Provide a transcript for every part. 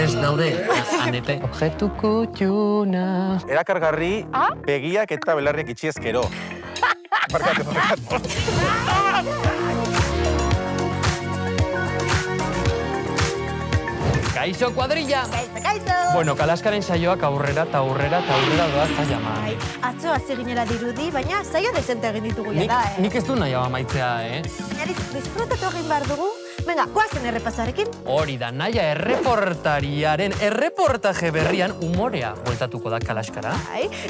prest daude, Anete. Objektu kutxuna. Erakargarri, begiak eta belarriak itxi ezkero. Barkatu. Kaixo kuadrilla! Kaixo! Bueno, Kalaskaren saioak aurrera doaz jama. Atzo hasi ginela dirudi, baina saio dezente egin ditugu da, Nik ez du nahi amaitzea, Disfrutatu egin behar dugu. Venga, guazen errepasarekin. Hori da, naia erreportariaren erreportaje berrian umorea bueltatuko da Kalaskara.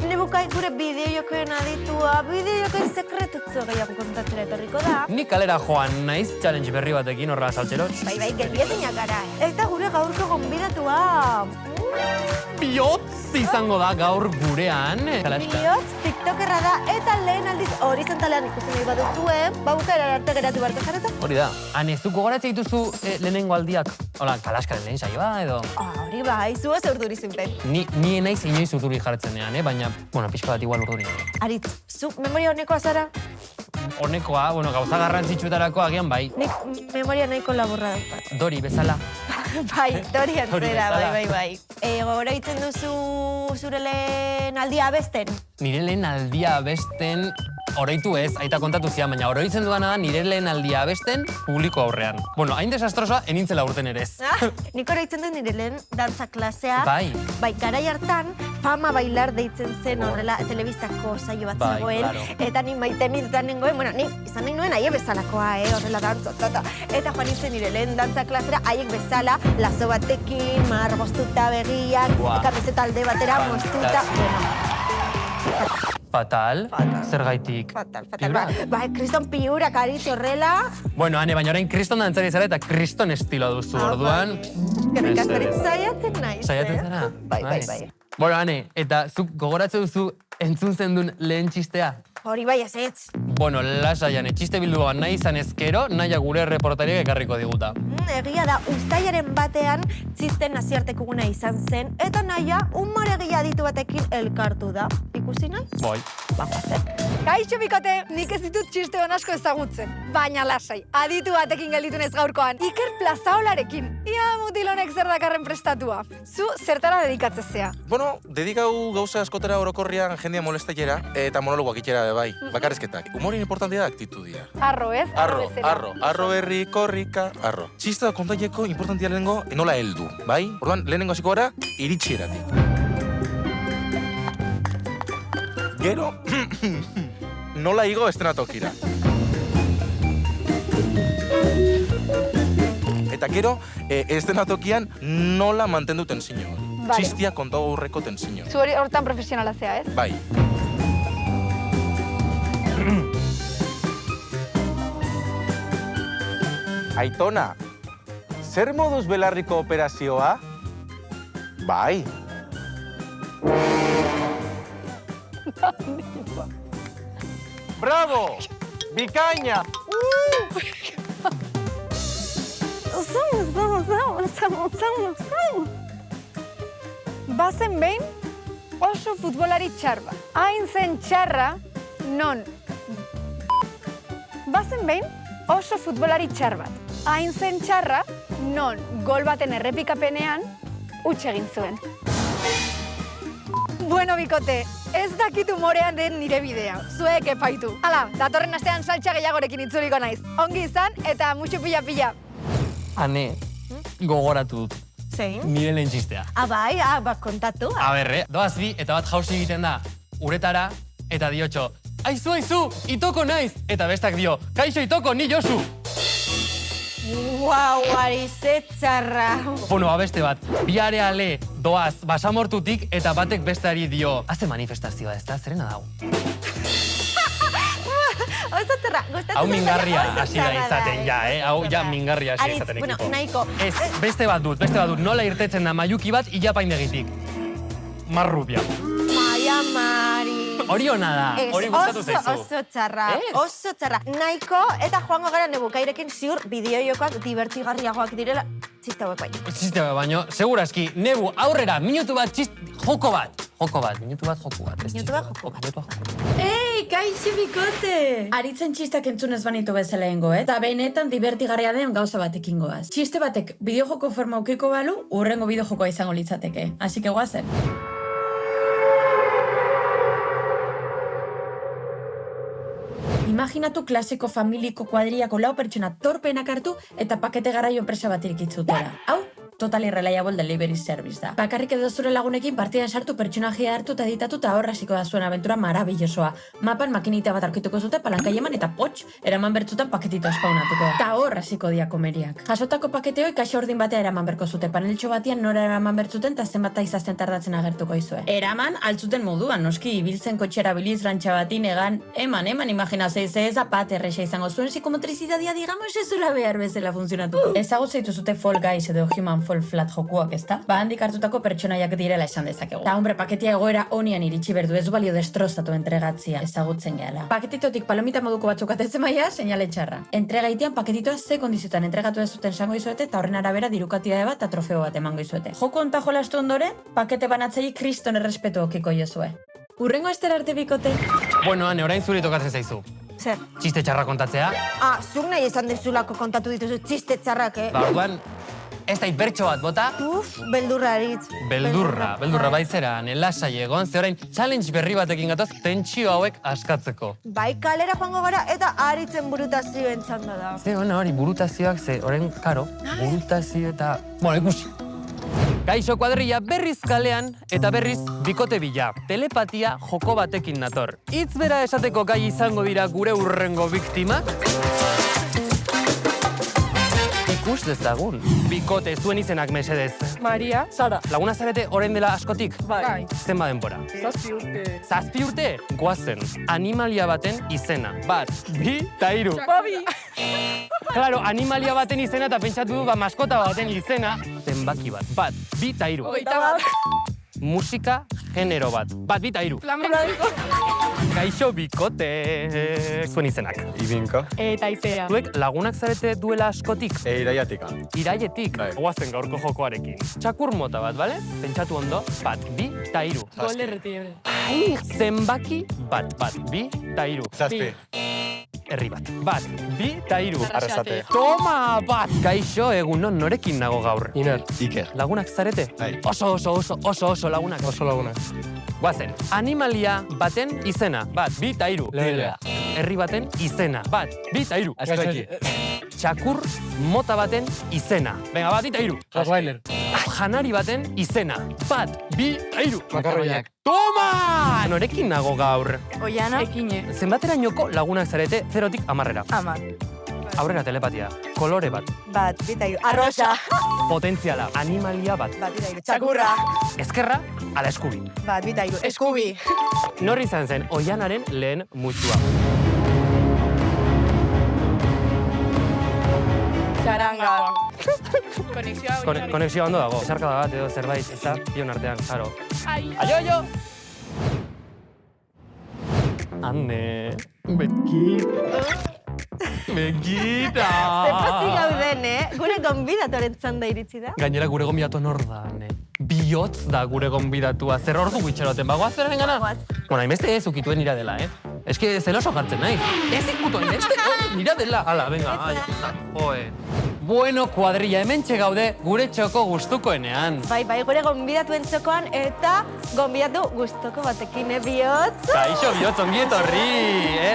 Nebukai gure bideojokoen aditua, bideojokoen sekretutzo gehiago kontatzera etorriko da. Ni kalera joan naiz, challenge berri batekin horra saltxerotx. Bai, geldiazenak gara. Eta gure gaurko gonbidatua. Bihotz izango da gaur gurean, Kalaskara. Bihotz, tiktokerra da, eta lehen aldiz horizontalean ikusi nahi baduzue, bukaera arte geratu barko zareta. Hori da, Zu gogoratzen dituzu lehenengo aldiak? Hola, Kalaskaren lehen saioa edo? Hori bai, zu ez urduri zinpen. Ni naiz inoiz urduri jarretzenean, baina, pixka bat igual urduri. Aritz, zu memoria honekoa zara? Honekoa, gauza garrantzitsuetarako agian bai. Nik memoria nahiko laburra daukat. Dori bezala. Bai, Dori antzera, bai. Gogoraitzen duzu zure lehen aldia abesten? Nire lehen aldia abesten, oroitu ez, aita kontatu zian, baina oroitzen duana da nire lehen aldia abesten publiko aurrean. Hain desastrosa, enintzela urten ere ez. Nik oroitzen dut nire lehen dantza klasea. Bai. Bai, garai hartan, Fama Bailar deitzen zen horrela telebistako saio bat zegoen. Eta ni maite minutan nengoen, ni izan nahi nuen aie bezalakoa, horrela dantza, Eta joan nintzen nire lehen dantza klasera, haiek bezala, lazo batekin, margoztuta begiak, kamiseta alde batera moztuta. Fatal? Zer gaitik? Fatal. Bai, kriston piurak aritu horrela. Ane, baina orain kriston dantzari zara eta kriston estilo duzu, orduan. Gerrik askorik saiatzen nahi. Saiatzen zara? Bai. Ane, eta zuk gogoratzen duzu entzun zendun lehen txistea? Hori bai ez. Lasaian, txiste bilduan nahi izan ezkero, naia gure reportariak ekarriko diguta. Egia da, uztailaren batean txisten naziartekuguna izan zen, eta naia umoregia aditu batekin elkartu da. Ikusi nahi? Bai. Kaixo bikote, nik ez ditut txiste hon asko ezagutzen. Baina lasai, aditu batekin gelditu nez gaurkoan. Iker Plazaolarekin. Ia mutilonek zer dakarren prestatua. Zu zertara dedikatzezea? Dedikau gauza askotera orokorrian jendea molestakera, eta monologoak itxera bai, bakarrizketak. Humorin importantea da aktitudia. Arro, ez? Arro berri, korrika, arro. Txista kontaileko importantea lehenengo nola heldu, bai? Orduan, lehenengo hasiko gara, iritsieratik. Gero, nola igo estenatokira. Eta gero, estenatokian nola mantendu tensioa. Txistia konta aurreko tensioa. Zu hori hortan profesionala zea, ez? Bai. Aitona, zer moduz belarriko operazioa? Bai. Bravo! Bikaina! Bazen behin oso futbolari txar bat. Hain zen txarra, non. Bazen behin oso futbolari txar bat. Hain zen txarra, non gol baten errepikapenean huts egin zuen. Bueno, bikote, ez dakit humorean den nire bidea. Zuek epaitu. Hala, datorren astean saltsa gehiagorekin itzuliko naiz. Ongi izan eta muxu pila-pila. Ane, gogoratu dut. Zein? Nire lehen txistea. Bai, kontatu. Doaz bi eta bat jauzi egiten da. Uretara eta diotxo. Aizu, itoko naiz! Eta bestak dio, kaixo itoko, ni Josu! Guau, arizetzarra. Beste bat, biare ale doaz basamortutik eta batek besteari dio. Haze manifestazioa ez da, zerena dago. Hau mingarria hasi da izaten, Hau mingarria hasi izaten ekipo. Bueno, nahiko. Ez, beste bat dut. Nola irtetzen da maiuki bat ilapaindegitik. Marrubia. Maia Mari. Hori hona da, hori gustatu zaizu. Oso txarra. Nahiko, eta joango gara Nebukairekin ziur bideojokoak divertigarriagoak direla. Txiste hauek baino. Txiste hauek baino, segurazki, Nebu, aurrera, minutu bat, joko bat. Minutu bat, joko bat. Ei, Kaixo bikote! Aritzen txistak entzunez banitu bezala ingo, eta benetan divertigarria den gauza batekin goaz. Txiste batek bideojoko forma ukiko balu, urrengo bideojokoa izango litzateke. Así que guazen. Imaginatu klasiko familiko kuadriako 4 pertsona torpenak hartu eta pakete garraio enpresa baterik itzutela. Hau, Totally Reliable Delivery Service da. Bakarrik edo zure lagunekin partidan sartu pertsonajea hartu eta editatu eta horra hasiko da zuen abentura marabillosoa. Mapan makinita bat aurkituko zute palankai eman eta potx, eraman bertzutan paketito espaunatuko. Eta horra hasiko dia komeriak. Jasotako paketeoi kaxa ordin batea eraman berko zute. Paneltxo batian nora eraman bertzuten eta zenbat izazten tardatzen agertuko izue. Eraman altzuten moduan, noski, ibiltzen kotxera biliz rantxa batin egan, eman, imaginazio ez bat erresa izango zuen psikomotrizidadia digamos ez zula behar bezala funtzionatuko. Ezagut zeitu zute Fall Guys edo Human Fall Flat jokuak, ezta? Handik hartutako pertsonaiak direla esan dezakegu. Ta hombre, paketia egoera honian iritsi berdu, ez du balio destrozatu entregatzia, ezagutzen gehala. Paketitotik palomita moduko batzuk atetzen maia, seinale txarra. Entregaitean paketitoa ze kondiziotan entregatu ez zuten esango izuete eta horren arabera dirukatia bat eta trofeo bat emango izuete. Joko onta jolastu ondoren, pakete banatzei kriston errespetu okiko jozue. Urrengo estera arte bikote. Bueno, Ane, orain zuri tokatzen zaizu. Zer? Txiste txarra kontatzea. Zuk nahi esan dezulako kontatu dituzu txiste txarrak, Orduan, ez da bertso bat, bota? Beldurra aritz. Beldurra baizera, lasai egon, ze orain challenge berri batekin gatoz tentsio hauek askatzeko. Bai kalera joango gara eta aritzen burutazioen txanda da. Ze hori burutazioak, ze orain, karo, burutazio eta... Bueno, ikusi. Kaixo kuadrilla berriz kalean eta berriz bikote bila. Telepatia joko batekin nator. Hitz bera esateko gai izango dira gure urrengo biktimak? Ikus dezagun. Bikote, zuen izenak mesedez. Maria. Sara. Laguna zarete orain dela askotik? Bai. Zenba denbora? 7 urte. 7 urte? Goazen. Animalia baten izena. 1, 2, eta 3. Babi. Claro, animalia baten izena eta pentsatu du maskota baten izena. Zenbaki bat. 1, 2, eta 3. 21. Musika genero bat. 1, 2, eta 3. Flamenco. Kaixo bikote. Zuen izenak. Ibinka. Eta Izea. Zuek lagunak zarete duela askotik? Iraiatika. Iraietik. Bai. Goazen gaurko jokoarekin. Txakur mota bat, bale? Pentsatu ondo. 1, 2, eta 3. Gol de retiebre. Zenbaki 1, 2, eta 3. 7. Herri bat. 1, 2, eta 3. Arrasate. Toma, bat! Kaixo, egunon, norekin nago gaur? Iner. Iker. Lagunak zarete? Bai. Oso lagunak. Oso lagunak. Guazen, animalia baten izena. 1, 2, eta 3. Lehelea. Herri baten izena. 1, 2, eta 3. Askaki. Txakur mota baten izena. Venga, 1, 2, eta 3. Rottweiler. Janari baten izena. 1, 2, eta 3. Makarroiak. Toma! Norekin nago gaur? Oiana. Ekine. Zenbaterainoko lagunak zarete 0-tik 10. 10. Aurrera telepatia. Kolore bat. 1, 2, eta 3. Arrosa. Potentziala. Animalia bat. 1, 2, eta 3. Txakurra. Ezkerra, ala eskubi. 1, 2, eta 3. Eskubi. Nor izan zen Oianaren lehen mutsua. Txaranga. Konexioa ondo dago. Sarkada bat edo zerbait, ez da? Bion artean, jaro. Aio! Ane, Begita! Zepozik gauden, Gure gonbidatoren txanda iritsi da. Gainera gure gonbidatu nor da, Ane. Bihotz da gure gonbidatua. Zer hor dugu itxaroten, bagoaz zeraren gana? Bueno, hainbeste ez ukituen nira dela, Ez que zeloso jartzen nahi. Ez ikutu hainbeste, nira dela. Hala, venga, joe. Bueno, kuadrilla, hemen gaude gure txoko gustukoenean. Bai, gure gonbidatuen txokoan eta gonbidatu gustoko batekin, bihotz. Kaixo, bihotz, ongi etorri.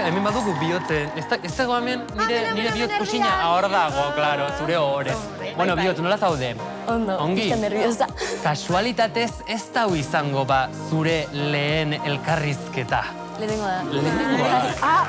Hemen badugu bihotzen. Ez dago hemen nire bihotz kusina? Hor dago, klaro, zure horez. Bueno, bihotz, nola zaude? Ondo, ongi. nerviosa. Kasualitatez ez dau izango zure lehen elkarrizketa. Lehenengoa.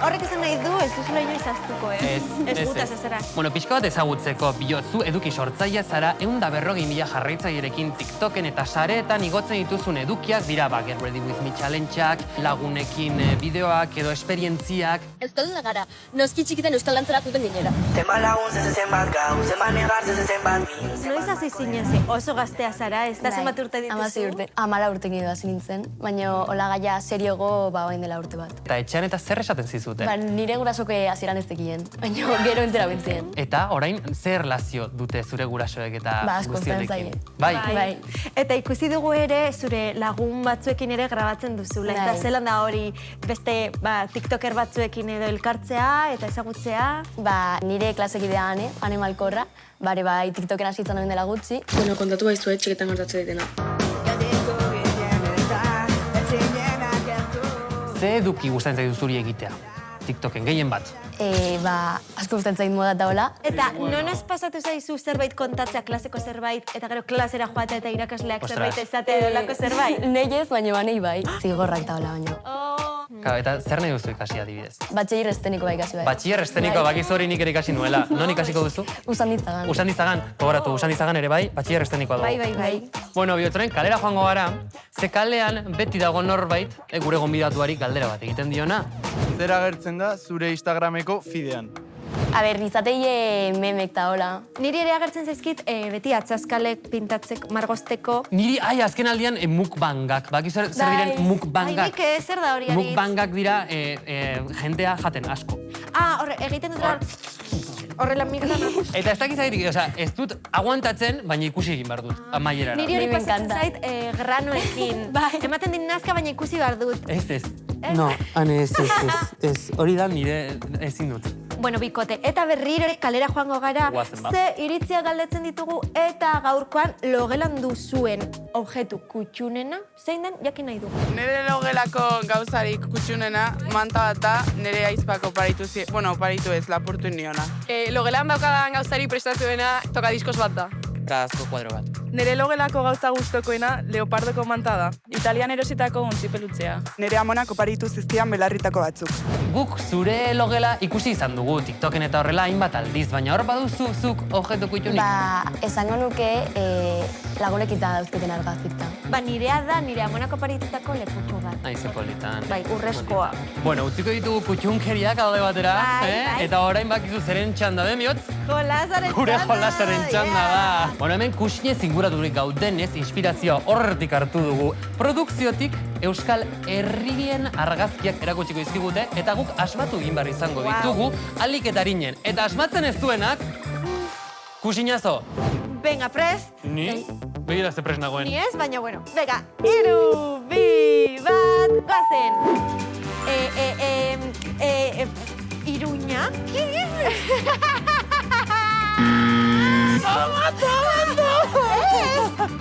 Horrek esan nahi du, ez duzula inoiz aztuko, Ez gutaz ezera. Bueno, pixka bat ezagutzeko, bihotzu eduki sortzailea zara 140.000 jarraitzailerekin TikToken eta sareetan igotzen dituzun edukiak dira Get Ready With Me Challengeak, lagunekin bideoak edo esperientziak. Euskalduna gara, noski txikitan euskal dantzara zuten ginera. Zenbat lagun zenbat gau, zenbat negar zenbat min. Noiz hasi zinezi, oso gaztea zara, ez da zenbat urte dituzu? 16 urte. 14 urte gidoa nintzen, baina hola gaia seriogo oain dela urte bat. Eta etxean eta zer esaten zizuten? Ba, nire gurasoke hasieran ez tekien, baina gero entera bintzien. Eta orain zer relazio dute zure gurasoek eta Ba, asko guztiotekin? zaie. Bai. Eta ikusi dugu ere zure lagun batzuekin ere grabatzen duzula. Eta zelan da hori beste tiktoker batzuekin edo elkartzea eta ezagutzea. Ba, nire klasekidea Ane Malkorra, bare bai tiktoken hasitzen omen dela gutxi. Bueno, kontatu baizu txiketan gertatu ditena. Ze eduki gustatzen zaizu zuri egitea? TikToken gehien bat. Ba, asko gustatzen zait moda eta hola. Eta non ez pasatu zaizu zerbait kontatzea, klaseko zerbait, eta gero klasera joatea eta irakasleak zerbait ezate dolako zerbait? Nei ez, baina banei bai. Zigorrak eta hola baino. Claro, eta zer nahi duzu ikasi adibidez? Batxiller esteniko bai ikasi bai. Batxiller esteniko bakizu hori nik ere ikasi nuela. Non ikasiko duzu? Usandizagan. Usandizagan, gogoratu, Usandizagan ere bai, batxiller estenikoa dugu. Bai. Bueno, bihotzoren, kalera joango gara, ze kalean beti dago norbait, gure gonbidatuari galdera bat egiten diona. Zer agertzen da zure Instagrameko fidean? A ber, izateie memek eta hola. Niri ere agertzen zaizkit beti atzaskalek pintatzeko, margozteko. Niri, azken aldian mukbangak, bakizu zer diren mukbangak. Nik zer da hori aritz? Mukbangak dira jendea jaten asko. Horre, egiten dut horrela migrana. Eta ez dakiz agirik, ez dut aguantatzen, baina ikusi egin behar dut, amaierara. Niri hori pasatzen zait granoekin. Ematen din nazka, baina ikusi behar dut. Ez. No, Ane, ez. Hori da nire ezin dut. Bueno, bikote, eta berriro ere kalera joango gara, ze iritzia galdetzen ditugu eta gaurkoan logelan duzuen objektu kutxunena, zein den jakin nahi dugu. Nire logelako gauzarik kutxunena, manta bat da, nire aizpako oparitu ez, lapurtu niona. Logelan daukadan gauzari prestatzuena tokadiskos bat da. Kadazko kuadro bat. Nire logelako gauza gustokoena leopardoko manta da. Italian erositako ontzipelutzea. Nire amonak oparitu zizkian belarritako batzuk. Guk zure logela ikusi izan dugu TikToken eta horrela hainbat aldiz, baina hor baduzu zuk objektu kutxunik? Ba, esango nuke lagunekita dauzketen argazikta. Ba, nirea da, nire amonak oparitutako leputxu bat. Aize politan. Bai, urrezkoa. Bueno, utziko ditugu kutxunkeriak alde batera, eta orain bakizu zeren txanda den, bihotz? Jolasaren txanda! Gure jolasaren txanda da! Bueno, hemen kuxinez inguraturik gaudenez, inspirazioa horretik hartu dugu. Produkziotik Euskal Herrien argazkiak erakutsiko izkigute, eta guk asmatu egin behar izango ditugu, alik eta harinen. Eta asmatzen ez duenak, kuxinazo. Venga, prest? Ni? Begira ze prest nagoen. Ni ez, baina bueno. Venga, 3, 2, 1, goazen! Iruña?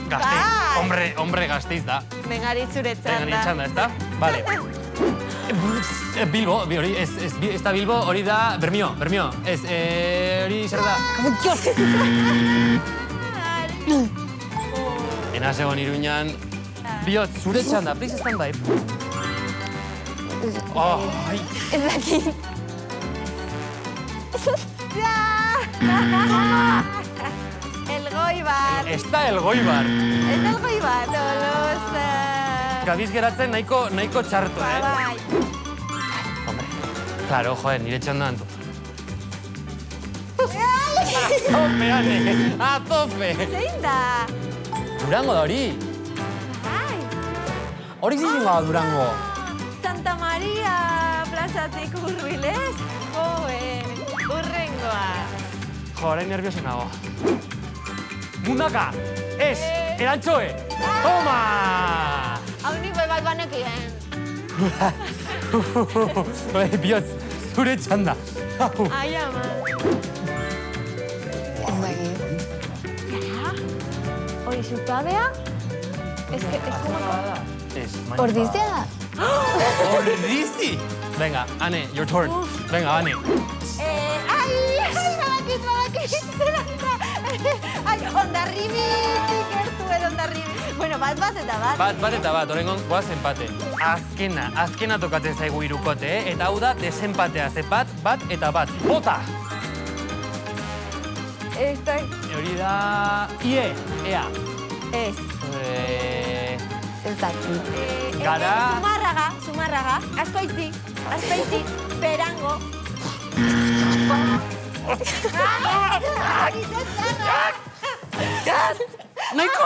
Gasteiz, hombre Gasteiz da. Venga, zure txanda. Venga, txanda, ez da? Vale. Bilbo, hori, ez da Bilbo, hori da Bermio. Ez, hori zer da? Enaz egon Iruñan. Bihot, zure txanda, please stand by. Ez dakit. El Goibar. Ez da El Goibar. Ez da El Goibar, Tolosa. Gabiz geratzen nahiko txarto, Bai. Hombre, claro, joder, nire txanda antu. A tope, Ane, a tope. Zein da? Durango da hori. Ai. Hori zizungo da Durango. Santa Maria plazatik hurbilez. Urrengoa. Jo, orain nervioso nago. Mundaka! Ez! Erantxoe! Toma! Hau nik bat banekien. Bihotz, zure txanda. Ai, ama. Ez dakit. Hori zupabea? Ez komako? Ordizia da? Ordizi! Venga, Ane, your turn. Venga, Ane. Badakit, zelanda. Ai, Hondarribi, gertu edo Hondarribi. Bueno, bat eta bat. Bat eta bat, horrengon goaz empate. Azkena tokatzen zaigu irukote, eta hau da desempatea, ze bat eta bat. Bota! Hori da... Ea. Ez. Ez dakit. Gara... Zumarraga, Azkoiti, Berango. Nahiko!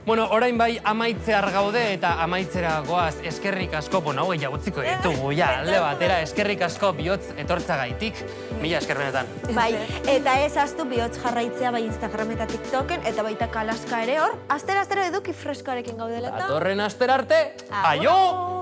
Bueno, orain bai amaitzear gaude eta amaitzera goaz eskerrik asko, hau gehiago utziko ditugu, alde batera, eskerrik asko bihotz etortzagaitik, mila esker benetan. Bai, eta ez aztu bihotz jarraitzea bai Instagram eta TikToken, eta baita Kalaska ere hor, astero eduki freskoarekin gaudela eta... Datorren astera arte, aio!